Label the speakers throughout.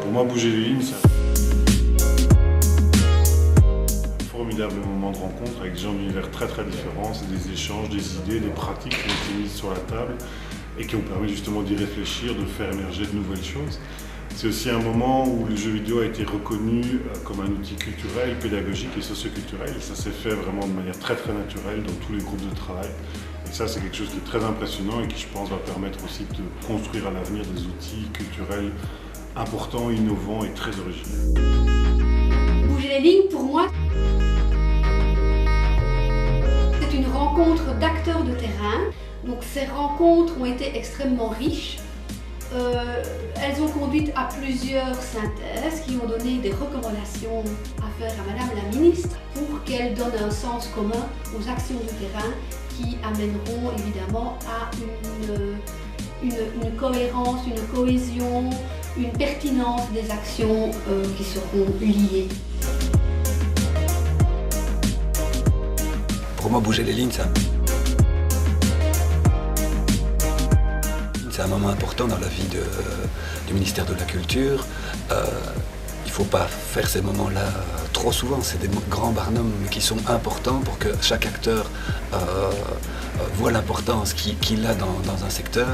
Speaker 1: Pour moi, bouger les lignes, c'est un formidable moment de rencontre avec des gens d'univers très différents. C'est des échanges, des idées, des pratiques qui ont été mises sur la table et qui ont permis justement d'y réfléchir, de faire émerger de nouvelles choses. C'est aussi un moment où le jeu vidéo a été reconnu comme un outil culturel, pédagogique et socioculturel. Et ça s'est fait vraiment de manière très naturelle dans tous les groupes de travail. Et ça, c'est quelque chose qui est très impressionnant et qui, je pense, va permettre aussi de construire à l'avenir des outils culturels importants, innovants et très originaux.
Speaker 2: Bouger les lignes, pour moi, c'est une rencontre d'acteurs de terrain. Donc ces rencontres ont été extrêmement riches. Elles ont conduit à plusieurs synthèses qui ont donné des recommandations à faire à Madame la Ministre pour qu'elle donne un sens commun aux actions de terrain qui amèneront évidemment à une cohérence, une cohésion, une pertinence des actions qui seront liées.
Speaker 3: Pour moi, bouger les lignes, c'est un moment important dans la vie du ministère de la Culture. Il ne faut pas faire ces moments-là trop souvent. C'est des grands barnums qui sont importants pour que chaque acteur voit l'importance qu'il a dans un secteur.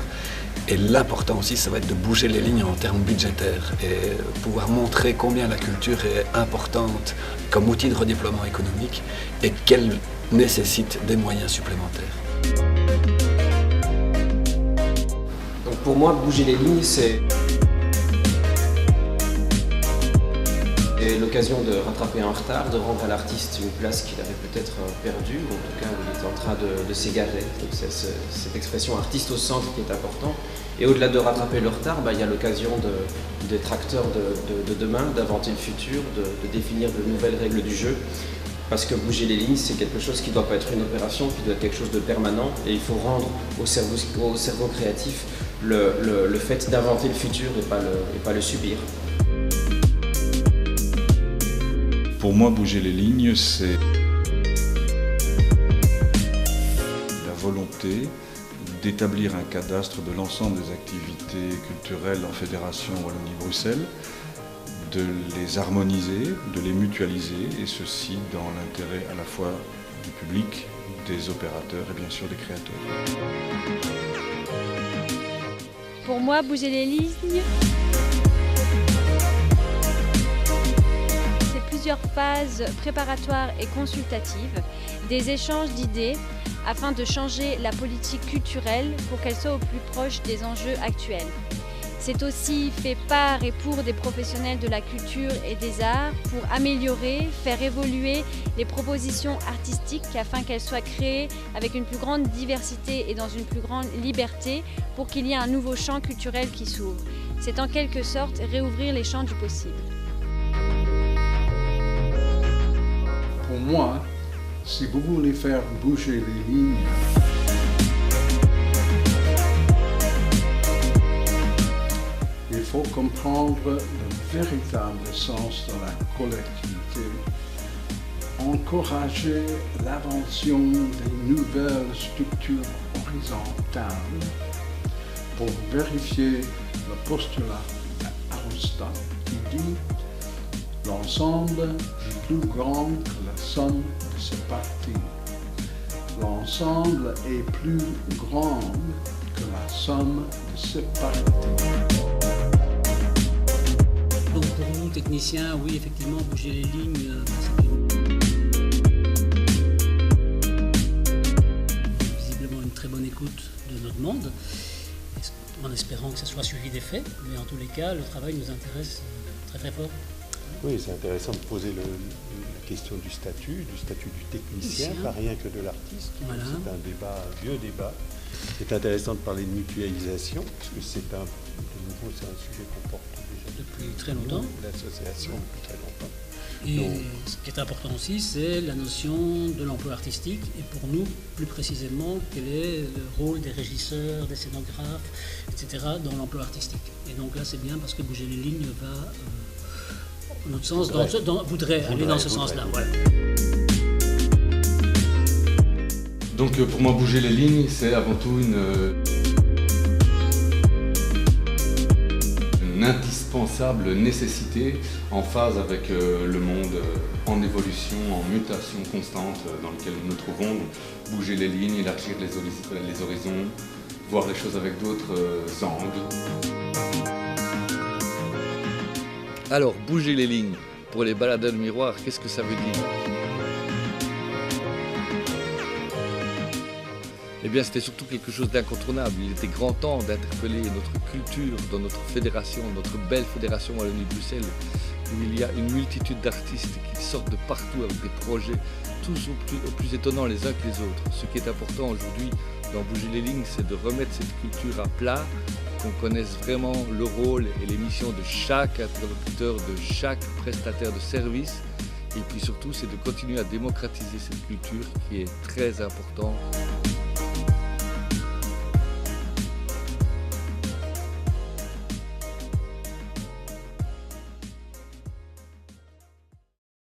Speaker 3: Et l'important aussi, ça va être de bouger les lignes en termes budgétaires et pouvoir montrer combien la culture est importante comme outil de redéploiement économique et qu'elle nécessite des moyens supplémentaires.
Speaker 4: Donc pour moi, bouger les lignes, c'est l'occasion de rattraper un retard, de rendre à l'artiste une place qu'il avait peut-être perdue, ou en tout cas où il était en train de s'égarer. Donc c'est cette expression artiste au centre qui est important. Et au-delà de rattraper le retard, il y a l'occasion d'être acteur de demain, d'inventer le futur, de définir de nouvelles règles du jeu. Parce que bouger les lignes, c'est quelque chose qui ne doit pas être une opération, qui doit être quelque chose de permanent. Et il faut rendre au cerveau créatif le fait d'inventer le futur et pas le subir.
Speaker 1: Pour moi, bouger les lignes, c'est la volonté d'établir un cadastre de l'ensemble des activités culturelles en Fédération Wallonie-Bruxelles, de les harmoniser, de les mutualiser, et ceci dans l'intérêt à la fois du public, des opérateurs et bien sûr des créateurs.
Speaker 5: Pour moi, bouger les lignes, c'est plusieurs phases préparatoires et consultatives, des échanges d'idées afin de changer la politique culturelle pour qu'elle soit au plus proche des enjeux actuels. C'est aussi fait par et pour des professionnels de la culture et des arts pour améliorer, faire évoluer les propositions artistiques afin qu'elles soient créées avec une plus grande diversité et dans une plus grande liberté pour qu'il y ait un nouveau champ culturel qui s'ouvre. C'est en quelque sorte réouvrir les champs du possible.
Speaker 6: Pour moi, si vous voulez faire bouger les lignes, il faut comprendre le véritable sens de la collectivité, encourager l'invention des nouvelles structures horizontales pour vérifier le postulat d'Aristote qui dit « L'ensemble est plus grand que la somme de ses parties. L'ensemble est plus grand que la somme de ses parties. »
Speaker 7: Donc pour nous, techniciens, oui, effectivement, bouger les lignes, c'est visiblement une très bonne écoute de notre monde, en espérant que ça soit suivi des faits, mais en tous les cas, le travail nous intéresse très fort.
Speaker 8: Oui, c'est intéressant de poser la question du statut du technicien, pas rien que de l'artiste. Voilà. C'est un débat, un vieux débat. C'est intéressant de parler de mutualisation, parce que c'est un sujet qu'on porte déjà
Speaker 7: depuis très longtemps.
Speaker 8: L'association depuis très longtemps.
Speaker 7: Et donc, ce qui est important aussi, c'est la notion de l'emploi artistique. Et pour nous, plus précisément, quel est le rôle des régisseurs, des scénographes, etc. dans l'emploi artistique. Et donc là, c'est bien parce que bouger les lignes va, en notre sens, voudrait aller dans ce sens-là. Voilà.
Speaker 1: Donc pour moi, bouger les lignes, c'est avant tout une
Speaker 9: une indispensable nécessité en phase avec le monde en évolution, en mutation constante dans lequel nous nous trouvons. Donc, bouger les lignes, élargir les horizons, voir les choses avec d'autres angles.
Speaker 10: Alors, bouger les lignes, pour les baladeurs de miroir, qu'est-ce que ça veut dire? Eh bien, c'était surtout quelque chose d'incontournable. Il était grand temps d'interpeller notre culture dans notre fédération, notre belle fédération Wallonie-Bruxelles, où il y a une multitude d'artistes qui sortent de partout avec des projets tous au plus étonnants les uns que les autres. Ce qui est important aujourd'hui dans Bouger les lignes, c'est de remettre cette culture à plat, qu'on connaisse vraiment le rôle et les missions de chaque interlocuteur, de chaque prestataire de service. Et puis surtout, c'est de continuer à démocratiser cette culture qui est très importante.